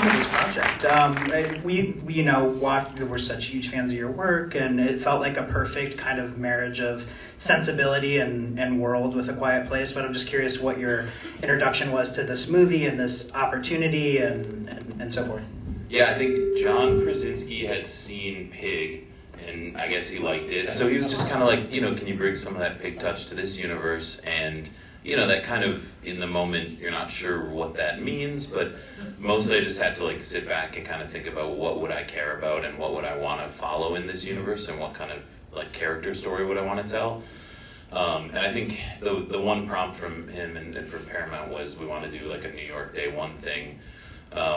on with this project. We we're such huge fans of your work, and it felt like a perfect kind of marriage of sensibility and world with A Quiet Place. But I'm just curious what your introduction was to this movie and this opportunity and so forth. Yeah, I think John Krasinski had seen Pig, and I guess he liked it. So he was just kind of like, can you bring some of that Pig touch to this universe? And that kind of, in the moment, you're not sure what that means, but mostly I just had to sit back and kind of think about what would I care about and what would I want to follow in this universe and what kind of character story would I want to tell. And I think the one prompt from him and from Paramount was we want to do a New York Day One thing.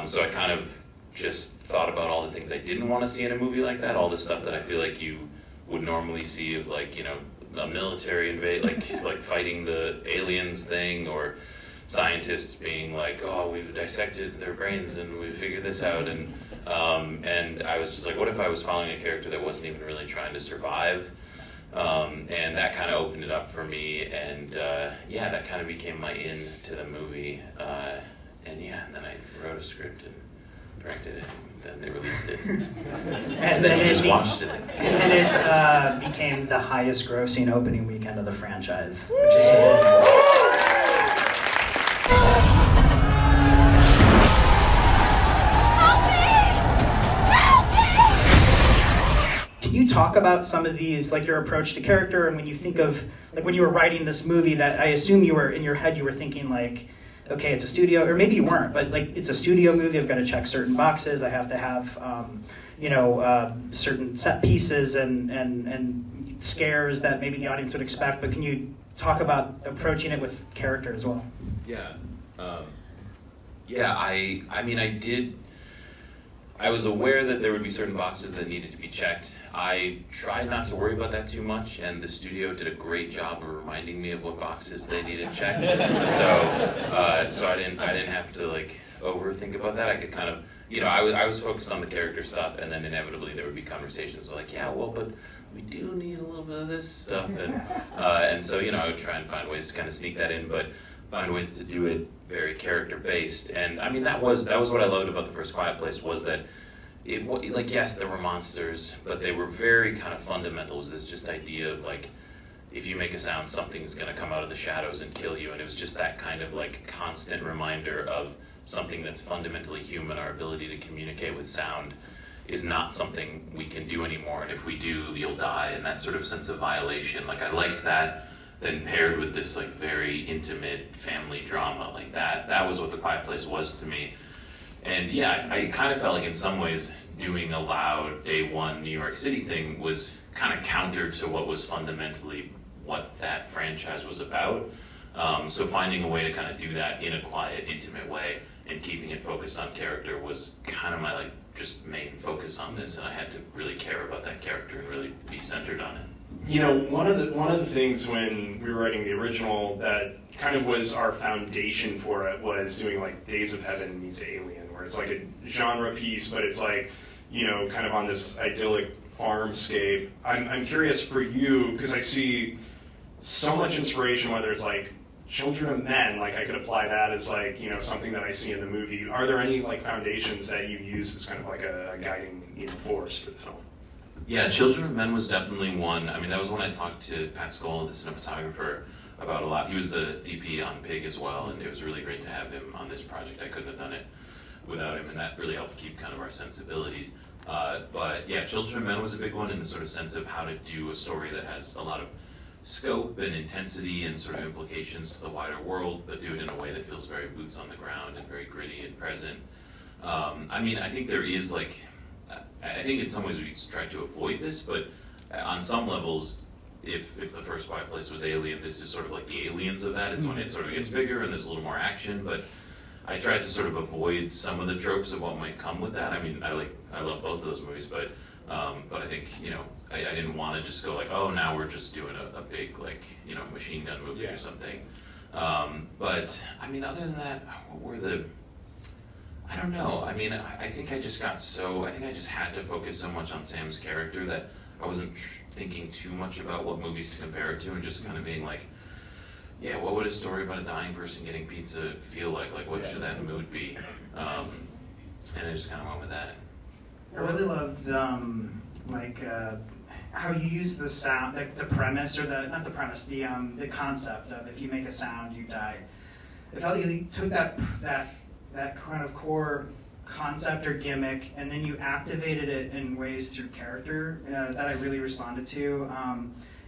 So I kind of just thought about all the things I didn't want to see in a movie like that, all the stuff that I feel like you would normally see of a military invade, like fighting the aliens thing, or scientists being we've dissected their brains and we figured this out, and I was just what if I was following a character that wasn't even really trying to survive, and that kind of opened it up for me, and that kind of became my in to the movie, and then I wrote a script and directed it, and then they released it. And then I just watched it. And then it became the highest grossing opening weekend of the franchise, which is Can you talk about some of these, your approach to character, and when you think of, when you were writing this movie, that I assume you were, in your head, you were thinking okay, it's a studio, or maybe you weren't, but it's a studio movie, I've got to check certain boxes, I have to have, certain set pieces and scares that maybe the audience would expect, but can you talk about approaching it with character as well? Yeah. I was aware that there would be certain boxes that needed to be checked. I tried not to worry about that too much, and the studio did a great job of reminding me of what boxes they needed checked. So I didn't have to overthink about that. I could kind of, I was focused on the character stuff, and then inevitably there would be conversations but we do need a little bit of this stuff, and so I would try and find ways to kind of sneak that in, but find ways to do it very character based. And that was what I loved about the first Quiet Place, was that yes, there were monsters, but they were very kind of fundamental. It was this just idea of if you make a sound, something's going to come out of the shadows and kill you, and it was just that kind of constant reminder of something that's fundamentally human. Our ability to communicate with sound is not something we can do anymore, and if we do, you'll die, and that sort of sense of violation. I liked that, then paired with this very intimate family drama, that was what The Quiet Place was to me. And I kind of felt in some ways doing a loud Day One New York City thing was kind of counter to what was fundamentally what that franchise was about. So finding a way to kind of do that in a quiet, intimate way and keeping it focused on character was kind of my just main focus on this, and I had to really care about that character and really be centered on it. One of the things when we were writing the original that kind of was our foundation for it was doing Days of Heaven meets Alien, where it's a genre piece, but it's kind of on this idyllic farmscape. I'm curious for you, because I see so much inspiration, whether it's Children of Men, I could apply that as something that I see in the movie. Are there any foundations that you use as kind of a guiding force for the film? Yeah, Children of Men was definitely one. That was one I talked to Pat Scola, the cinematographer, about a lot. He was the DP on Pig as well, and it was really great to have him on this project. I couldn't have done it without him, and that really helped keep kind of our sensibilities. But yeah, Children of Men was a big one in the sort of sense of how to do a story that has a lot of scope and intensity and sort of implications to the wider world, but do it in a way that feels very boots on the ground and very gritty and present. I think there is I think in some ways we tried to avoid this, but on some levels, if the first Quiet Place was Alien, this is sort of the Aliens of that. It's when it sort of gets bigger and there's a little more action, but I tried to sort of avoid some of the tropes of what might come with that. I love both of those movies, but I think, I didn't want to just go oh, now we're just doing a big, machine gun movie or something. But, other than that, what were I don't know. I think I just had to focus so much on Sam's character that I wasn't thinking too much about what movies to compare it to, and just kind of being what would a story about a dying person getting pizza feel like? What should that mood be? and I just kind of went with that. I really loved how you use the sound, like the premise, or not the premise, the concept of if you make a sound, you die. It felt like you took that kind of core concept or gimmick, and then you activated it in ways through character that I really responded to.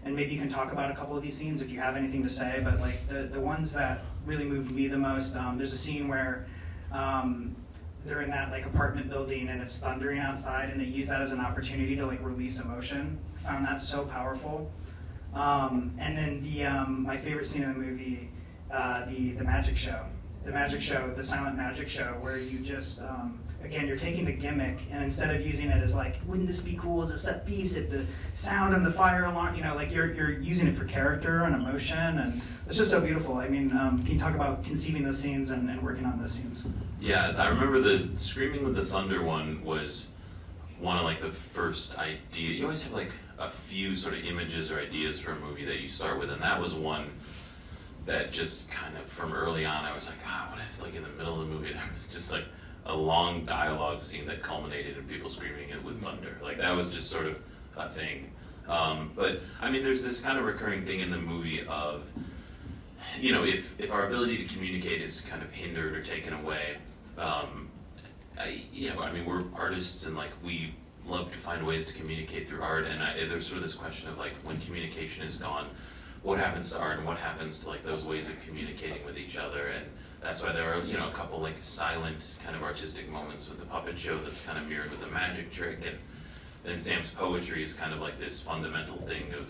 And maybe you can talk about a couple of these scenes if you have anything to say, but like the ones that really moved me the most, there's a scene where they're in that like apartment building and it's thundering outside, and they use that as an opportunity to like release emotion. I found that so powerful. And then my favorite scene in the movie, the magic show. The silent magic show, where you just, again, you're taking the gimmick, and instead of using it as like, wouldn't this be cool as a set piece if the sound and the fire alarm, like you're using it for character and emotion, and it's just so beautiful. I mean, can you talk about conceiving those scenes and working on those scenes? Yeah, I remember the Screaming with the Thunder one was one of like the first idea. You always have like a few sort of images or ideas for a movie that you start with, and that was one that just kind of from early on, I was like, what if like in the middle of the movie there was just like a long dialogue scene that culminated in people screaming it with thunder. Like that was just sort of a thing. But I mean, there's this kind of recurring thing in the movie of, if our ability to communicate is kind of hindered or taken away, we're artists and like we love to find ways to communicate through art, and there's sort of this question of like when communication is gone, what happens to art and what happens to like those ways of communicating with each other. And that's why there are a couple like silent kind of artistic moments with the puppet show that's kind of mirrored with the magic trick, and then Sam's poetry is kind of like this fundamental thing of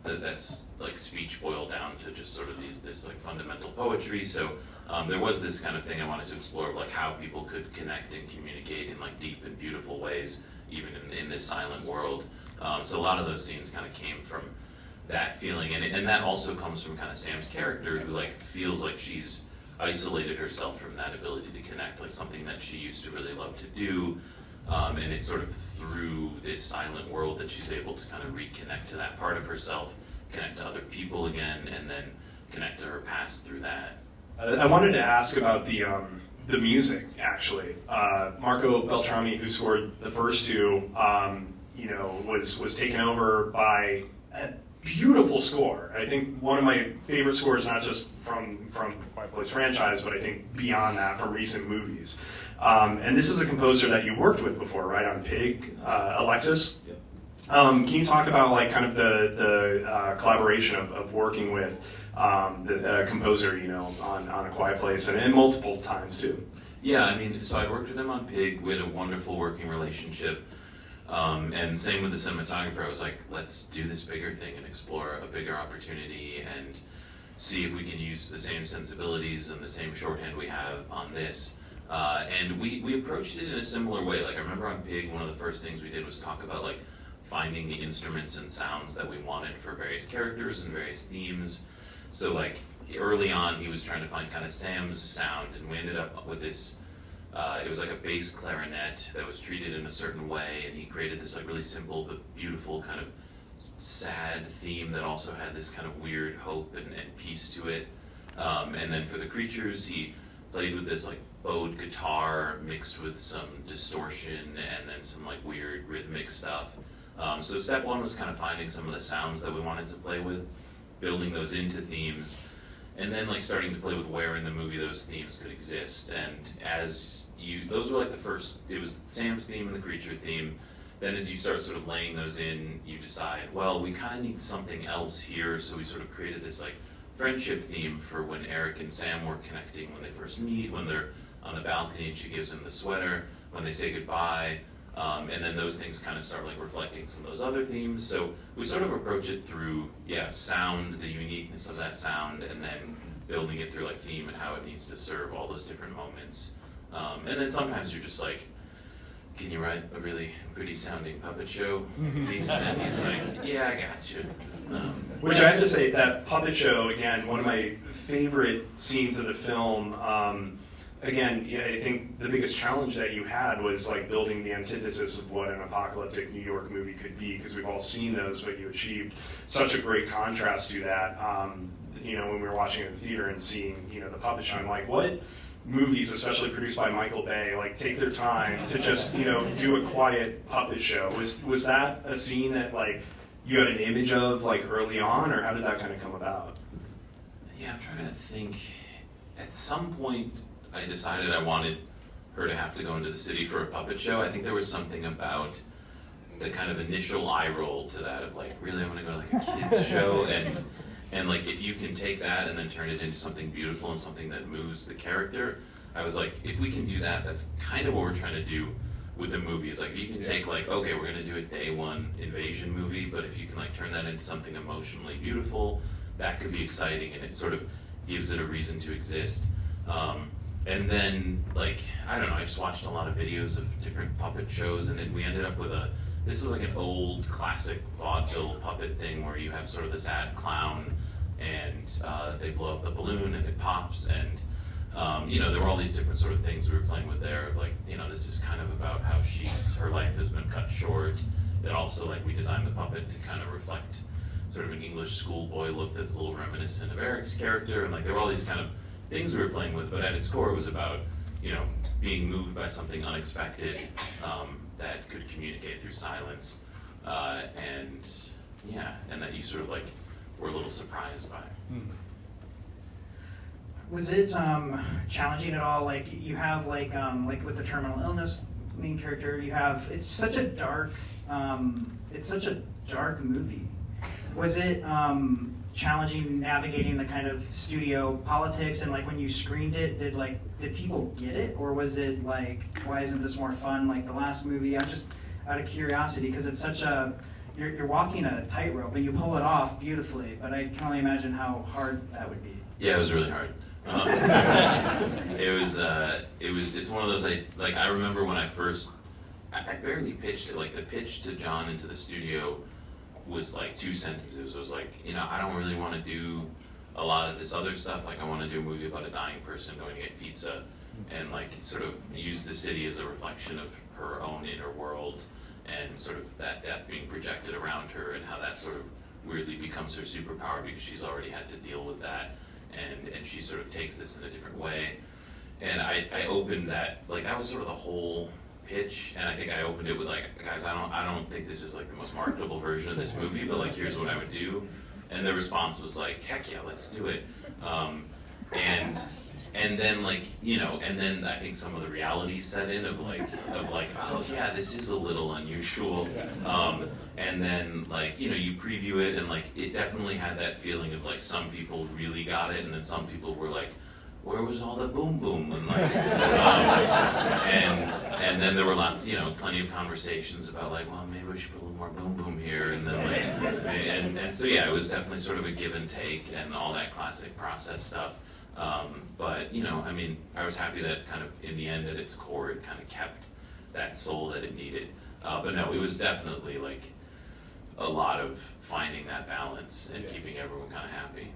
that's like speech boiled down to just sort of this like fundamental poetry. So there was this kind of thing I wanted to explore of like how people could connect and communicate in like deep and beautiful ways even in this silent world. So a lot of those scenes kind of came from that feeling, and that also comes from kind of Sam's character, who like feels like she's isolated herself from that ability to connect, like something that she used to really love to do, and it's sort of through this silent world that she's able to kind of reconnect to that part of herself, connect to other people again, and then connect to her past through that. I wanted to ask about the music, actually. Marco Beltrami, who scored the first two, was taken over by a beautiful score. I think one of my favorite scores, not just from Quiet Place franchise, but I think beyond that, from recent movies. And this is a composer that you worked with before, right, on Pig, Alexis? Yep. Can you talk about like kind of the collaboration of working with the composer, on A Quiet Place, and multiple times too? Yeah, I mean, so I worked with him on Pig. We had a wonderful working relationship. And same with the cinematographer. I was like, let's do this bigger thing and explore a bigger opportunity and see if we can use the same sensibilities and the same shorthand we have on this. And we approached it in a similar way. Like I remember on Pig, one of the first things we did was talk about like finding the instruments and sounds that we wanted for various characters and various themes. So like early on, he was trying to find kind of Sam's sound, and we ended up with this. It was like a bass clarinet that was treated in a certain way, and he created this like really simple but beautiful kind of sad theme that also had this kind of weird hope and peace to it. And then for the creatures, he played with this like bowed guitar mixed with some distortion and then some like weird rhythmic stuff. So step one was kind of finding some of the sounds that we wanted to play with, building those into themes, and then like starting to play with where in the movie those themes could exist. And those were like the first, it was Sam's theme and the creature theme. Then as you start sort of laying those in, you decide, well, we kind of need something else here. So we sort of created this like friendship theme for when Eric and Sam were connecting, when they first meet, when they're on the balcony and she gives him the sweater, when they say goodbye. And then those things kind of start like reflecting some of those other themes. So we sort of approach it through, sound, the uniqueness of that sound, and then building it through like theme and how it needs to serve all those different moments. And then sometimes you're just like, can you write a really pretty sounding puppet show piece? And he's like, yeah, I got you. Which I have to say, that puppet show, again, one of my favorite scenes of the film. Again, I think the biggest challenge that you had was like building the antithesis of what an apocalyptic New York movie could be, because we've all seen those, but you achieved such a great contrast to that. When we were watching it in the theater and seeing, the puppet show, I'm like, movies, especially produced by Michael Bay, like take their time to just, you know, do a quiet puppet show. Was that a scene that like you had an image of like early on, or how did that kind of come about? Yeah, I'm trying to think. At some point, I decided I wanted her to have to go into the city for a puppet show. I think there was something about the kind of initial eye roll to that of like, really, I'm going to go to like a kids show, and like if you can take that and then turn it into something beautiful and something that moves the character, I was like, if we can do that, that's kind of what we're trying to do with the movie. It's like if you can take like, okay, we're going to do a day one invasion movie, but if you can like turn that into something emotionally beautiful, that could be exciting, and it sort of gives it a reason to exist. And then, like, I don't know, I just watched a lot of videos of different puppet shows, and then we ended up with this is like an old classic vaudeville puppet thing where you have sort of the sad clown, and they blow up the balloon and it pops, and you know, there were all these different sort of things we were playing with there. Like, you know, this is kind of about how her life has been cut short. That also, like, we designed the puppet to kind of reflect sort of an English schoolboy look that's a little reminiscent of Eric's character, and like there were all these kind of things we were playing with, but at its core it was about, you know, being moved by something unexpected that could communicate through silence, and yeah, and that you sort of like were a little surprised by. Was it challenging at all? Like you have like with the terminal illness main character, it's such a dark movie. Was it challenging navigating the kind of studio politics, and like when you screened it, did people get it, or was it like, why isn't this more fun like the last movie? I'm just out of curiosity, because it's such you're walking a tightrope and you pull it off beautifully, but I can only imagine how hard that would be. Yeah, it was really hard. It's one of those, I remember when I barely pitched it. Like the pitch to John into the studio was like 2 sentences. It was like, you know, I don't really want to do a lot of this other stuff. Like I want to do a movie about a dying person going to get pizza, and like sort of use the city as a reflection of her own inner world, and sort of that death being projected around her, and how that sort of weirdly becomes her superpower because she's already had to deal with that, and she sort of takes this in a different way. And I opened that, like that was sort of the whole pitch, and I think I opened it with like, guys, I don't think this is like the most marketable version of this movie, but like here's what I would do. And the response was like, heck yeah, let's do it. And then like, you know, and then I think some of the reality set in of like, oh yeah, this is a little unusual. And then like, you know, you preview it, and like it definitely had that feeling of like some people really got it, and then some people were like, where was all the boom boom? And like, and then there were lots, you know, plenty of conversations about like, well, maybe we should put a little more boom boom here, and then like, and so yeah, it was definitely sort of a give and take and all that classic process stuff. But you know, I mean, I was happy that kind of in the end, at its core, it kind of kept that soul that it needed. But no, it was definitely like a lot of finding that balance and keeping everyone kind of happy.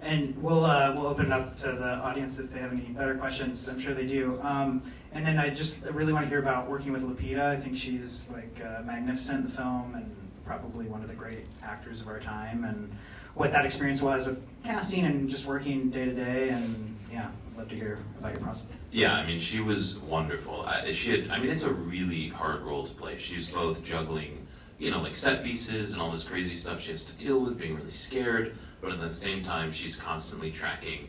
And we'll open it up to the audience if they have any better questions. I'm sure they do. And then I just really want to hear about working with Lupita. I think she's like magnificent in the film, and probably one of the great actors of our time, and what that experience was of casting and just working day to day. And yeah, I'd love to hear about your process. Yeah, I mean, she was wonderful. It's a really hard role to play. She's both juggling, you know, like set pieces and all this crazy stuff she has to deal with, being really scared, but at the same time, she's constantly tracking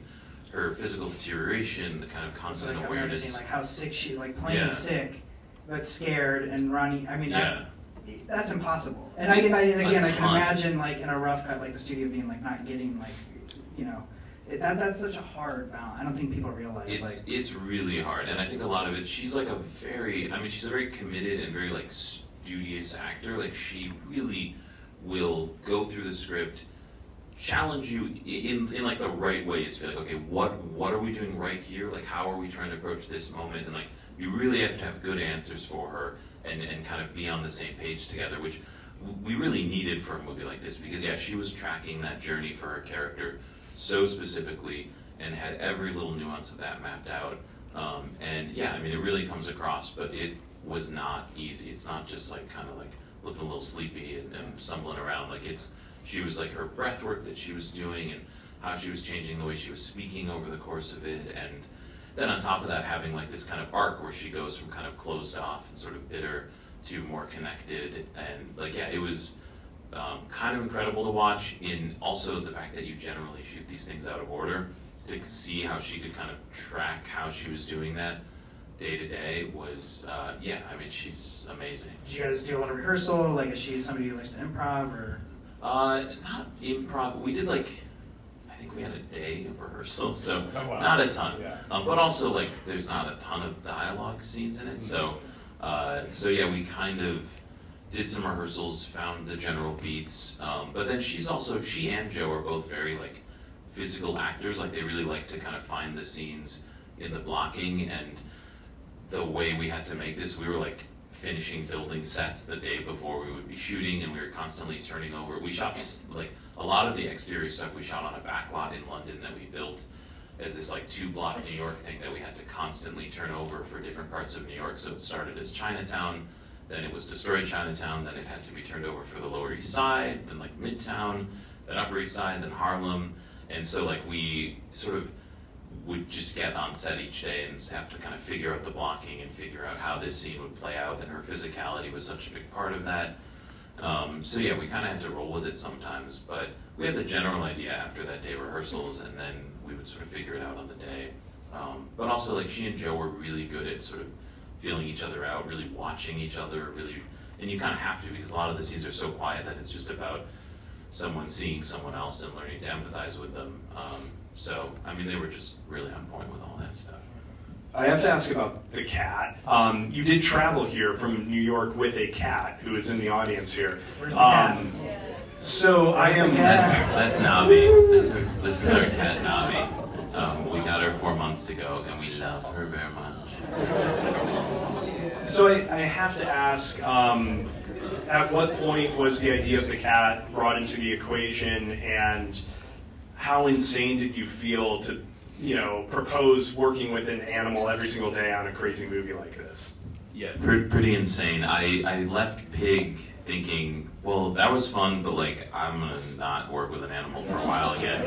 her physical deterioration, the kind of constant awareness. Noticing, like how sick she, like playing sick, but scared and running. I mean, that's impossible. And I can imagine like in a rough cut, like the studio being like not getting like, you know, that's such a hard balance. I don't think people realize. It's really hard, and I think a lot of it. She's like she's a very committed and very like studious actor. Like she really will go through the script, challenge you in like the right ways. Be like, okay, what are we doing right here? Like, how are we trying to approach this moment? And like, you really have to have good answers for her, and kind of be on the same page together, which we really needed for a movie like this, because yeah, she was tracking that journey for her character so specifically, and had every little nuance of that mapped out. And yeah, I mean, it really comes across, but it was not easy. It's not just like kind of like looking a little sleepy and stumbling around. Like she was like her breath work that she was doing, and how she was changing the way she was speaking over the course of it, and then on top of that, having like this kind of arc where she goes from kind of closed off and sort of bitter to more connected, and like, yeah, it was kind of incredible to watch. In also the fact that you generally shoot these things out of order, to see how she could kind of track how she was doing that day to day was, yeah, I mean, she's amazing. Did you guys do a lot of rehearsal? Like, is she somebody who likes to improv, or? Not improv. We did like, I think we had a day of rehearsal, so wow. not a ton. Yeah. But also like, there's not a ton of dialogue scenes in it, so yeah, we kind of did some rehearsals, found the general beats. But then she and Joe are both very like physical actors. Like, they really like to kind of find the scenes in the blocking, and the way we had to make this, we were like finishing building sets the day before we would be shooting, and we were constantly turning over. We shot like a lot of the exterior stuff we shot on a back lot in London that we built as this like 2-block New York thing that we had to constantly turn over for different parts of New York. So it started as Chinatown, then it was destroyed Chinatown, then it had to be turned over for the Lower East Side, then like Midtown, then Upper East Side, then Harlem. And so like, we sort of would just get on set each day and have to kind of figure out the blocking and figure out how this scene would play out, and her physicality was such a big part of that. So yeah, we kind of had to roll with it sometimes, but we had the general idea after that day rehearsals, and then we would sort of figure it out on the day. But also, like, she and Joe were really good at sort of feeling each other out, really watching each other, really, and you kind of have to, because a lot of the scenes are so quiet that it's just about someone seeing someone else and learning to empathize with them. So, I mean, they were just really on point with all that stuff. I have to ask about the cat. You did travel here from New York with a cat who is in the audience here. Where's the cat? So I am. That's Navi. This is our cat Navi. We got her 4 months ago, and we love her very much. So I have to ask, at what point was the idea of the cat brought into the equation, and how insane did you feel to, propose working with an animal every single day on a crazy movie like this? Yeah, pretty insane. I left Pig thinking, well, that was fun, but like, I'm gonna not work with an animal for a while again.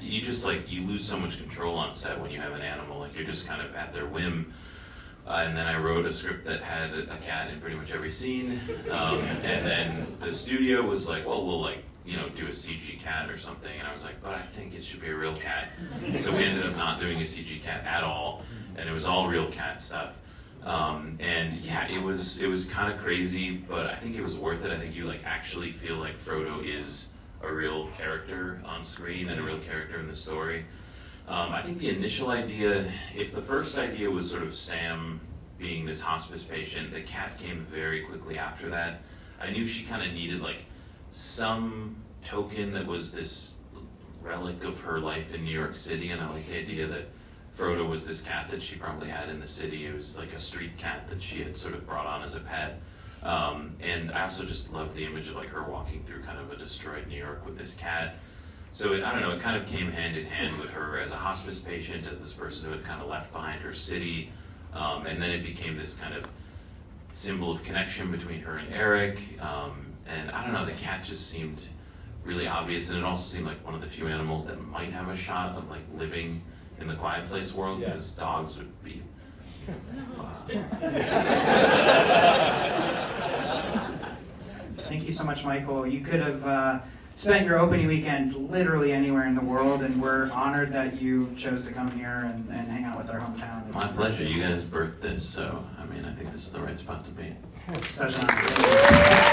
You lose so much control on set when you have an animal. Like, you're just kind of at their whim. And then I wrote a script that had a cat in pretty much every scene. And then the studio was like, well, we'll do a CG cat or something. And I was like, but I think it should be a real cat. So we ended up not doing a CG cat at all, and it was all real cat stuff. And yeah, it was kind of crazy, but I think it was worth it. I think you actually feel like Frodo is a real character on screen and a real character in the story. I think the initial idea, if the first idea was sort of Sam being this hospice patient, the cat came very quickly after that. I knew she kind of needed some token that was this relic of her life in New York City, and I like the idea that Frodo was this cat that she probably had in the city. It was like a street cat that she had sort of brought on as a pet. And I also just loved the image of her walking through kind of a destroyed New York with this cat. So I don't know, it kind of came hand in hand with her as a hospice patient, as this person who had kind of left behind her city. And then it became this kind of symbol of connection between her and Eric. And I don't know, the cat just seemed really obvious, and it also seemed like one of the few animals that might have a shot of living in the Quiet Place world, because dogs would be. Thank you so much, Michael. You could have spent your opening weekend literally anywhere in the world, and we're honored that you chose to come here and hang out with our hometown. My pleasure. You guys birthed this, so I think this is the right spot to be. Such an honor.